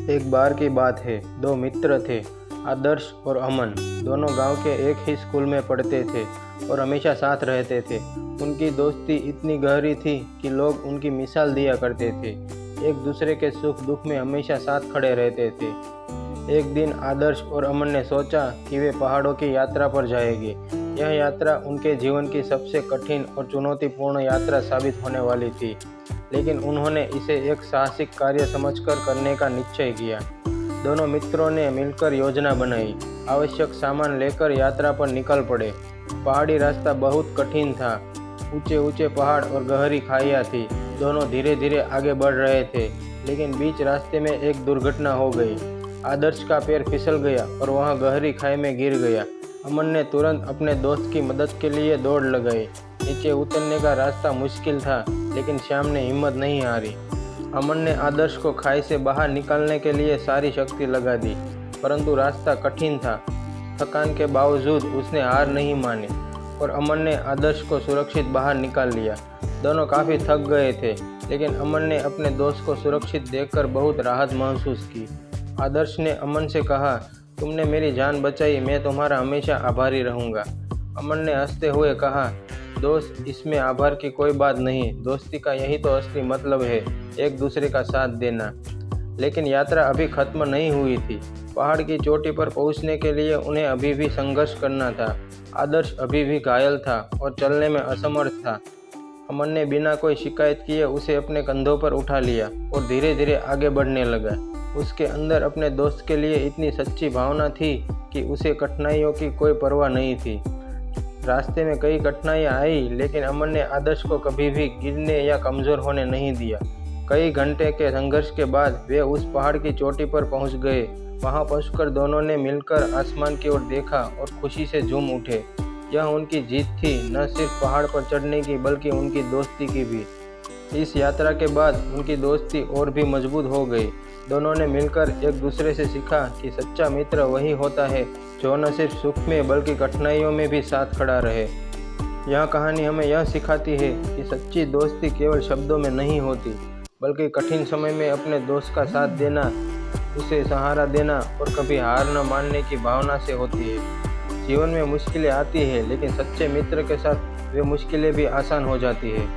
एक बार की बात है, दो मित्र थे, आदर्श और अमन। दोनों गांव के एक ही स्कूल में पढ़ते थे और हमेशा साथ रहते थे। उनकी दोस्ती इतनी गहरी थी कि लोग उनकी मिसाल दिया करते थे। एक दूसरे के सुख दुख में हमेशा साथ खड़े रहते थे। एक दिन आदर्श और अमन ने सोचा कि वे पहाड़ों की यात्रा पर जाएंगे। यह यात्रा उनके जीवन की सबसे कठिन और चुनौतीपूर्ण यात्रा साबित होने वाली थी, लेकिन उन्होंने इसे एक साहसिक कार्य समझकर करने का निश्चय किया। दोनों मित्रों ने मिलकर योजना बनाई, आवश्यक सामान लेकर यात्रा पर निकल पड़े। पहाड़ी रास्ता बहुत कठिन था, ऊंचे ऊंचे पहाड़ और गहरी खाइयाँ थी। दोनों धीरे धीरे आगे बढ़ रहे थे, लेकिन बीच रास्ते में एक दुर्घटना हो गई। आदर्श का पैर फिसल गया और वह गहरी खाई में गिर गया। अमन ने तुरंत अपने दोस्त की मदद के लिए दौड़ लगाई। नीचे उतरने का रास्ता मुश्किल था, लेकिन श्याम ने हिम्मत नहीं हारी। अमन ने आदर्श को खाई से बाहर निकालने के लिए सारी शक्ति लगा दी, परंतु रास्ता कठिन था। थकान के बावजूद उसने हार नहीं मानी और अमन ने आदर्श को सुरक्षित बाहर निकाल लिया। दोनों काफ़ी थक गए थे, लेकिन अमन ने अपने दोस्त को सुरक्षित देखकर बहुत राहत महसूस की। आदर्श ने अमन से कहा, तुमने मेरी जान बचाई, मैं तुम्हारा हमेशा आभारी रहूँगा। अमन ने हंसते हुए कहा, दोस्त, इसमें आभार की कोई बात नहीं। दोस्ती का यही तो असली मतलब है, एक दूसरे का साथ देना। लेकिन यात्रा अभी खत्म नहीं हुई थी। पहाड़ की चोटी पर पहुंचने के लिए उन्हें अभी भी संघर्ष करना था। आदर्श अभी भी घायल था और चलने में असमर्थ था। अमन ने बिना कोई शिकायत किए उसे अपने कंधों पर उठा लिया और धीरे धीरे आगे बढ़ने लगा। उसके अंदर अपने दोस्त के लिए इतनी सच्ची भावना थी कि उसे कठिनाइयों की कोई परवाह नहीं थी। रास्ते में कई कठिनाइयाँ आई, लेकिन अमन ने आदर्श को कभी भी गिरने या कमज़ोर होने नहीं दिया। कई घंटे के संघर्ष के बाद वे उस पहाड़ की चोटी पर पहुंच गए। वहां पहुंचकर दोनों ने मिलकर आसमान की ओर देखा और खुशी से झूम उठे। यह उनकी जीत थी, न सिर्फ पहाड़ पर चढ़ने की, बल्कि उनकी दोस्ती की भी। इस यात्रा के बाद उनकी दोस्ती और भी मजबूत हो गई। दोनों ने मिलकर एक दूसरे से सीखा कि सच्चा मित्र वही होता है जो न सिर्फ सुख में बल्कि कठिनाइयों में भी साथ खड़ा रहे। यह कहानी हमें यह सिखाती है कि सच्ची दोस्ती केवल शब्दों में नहीं होती, बल्कि कठिन समय में अपने दोस्त का साथ देना, उसे सहारा देना और कभी हार न मानने की भावना से होती है। जीवन में मुश्किलें आती हैं, लेकिन सच्चे मित्र के साथ वे मुश्किलें भी आसान हो जाती है।